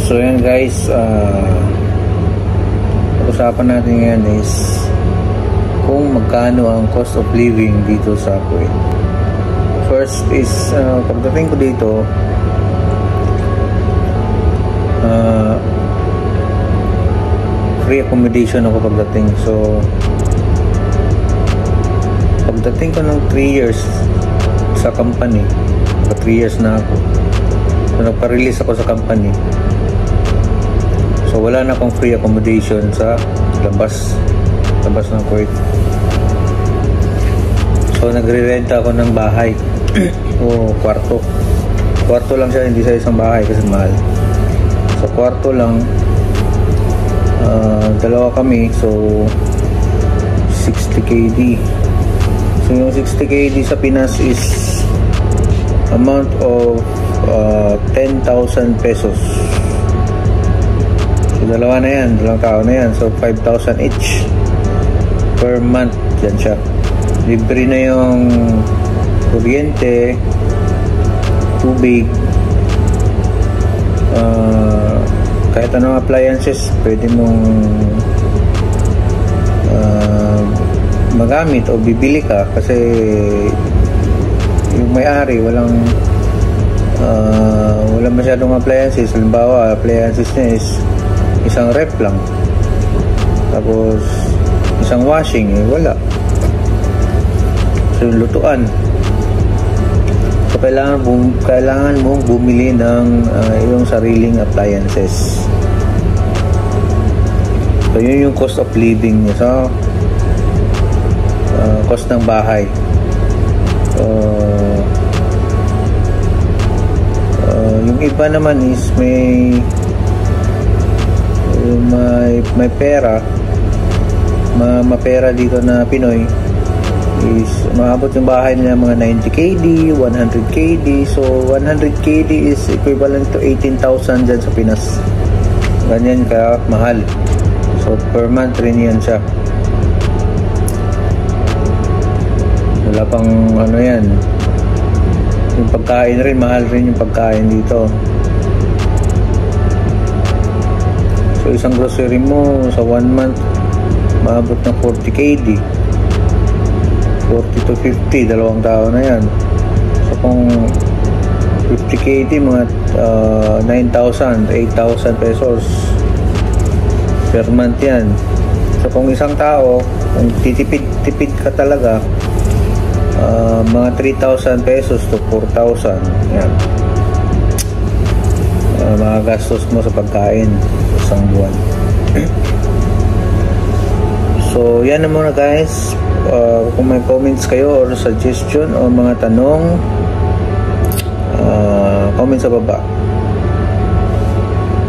So yan guys, usapan natin ngayon is kung magkano ang cost of living dito sa Kuwait. First is pagdating ko dito, free accommodation ako pagdating. So pagdating ko ng 3 years sa company, 3 years na ako, so nagpa-release ako sa company. So wala na akong free accommodation sa labas ng Kuwait. So nagre-renta ako ng bahay o kwarto lang siya, hindi sa isang bahay kasi mahal. So kwarto lang, dalawa kami, so 60 KD. So yung 60 KD sa Pinas is amount of 10,000 pesos. So dalawa na yan, dalawang tao na yan, so 5,000 each per month. Yan siya, libre na yung kuryente, tubig, kahit anong appliances pwede mong magamit o bibili ka, kasi yung may-ari walang masyadong appliances. Halimbawa, appliances niya is isang ref lang, tapos isang washing, wala. So yung lutuan, so kailangan mong bumili ng iyong sariling appliances. So yun yung cost of living niya. So cost ng bahay. So yung iba naman is may pera, mapera dito na Pinoy, is maabot yung bahay nila mga 90 KD, 100 KD. So 100 KD is equivalent to 18,000 dyan sa Pinas. Ganyan ka mahal. So per month rin yan siya. Wala pang ano yan, yung pagkain rin, mahal rin yung pagkain dito. So isang grocery mo sa 1 month maabot ng 40 KD, 40 to 50, dalawang tao na yan. So kung 50 KD, mga 9,000, 8,000 pesos per month yan. So kung isang tao, kung titipid ka talaga, mga 3,000 pesos to 4,000 yan, mga gastos mo sa pagkain isang buwan. So yan na muna guys. Kung may comments kayo or suggestion o mga tanong, comment sa baba.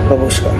Babos ka.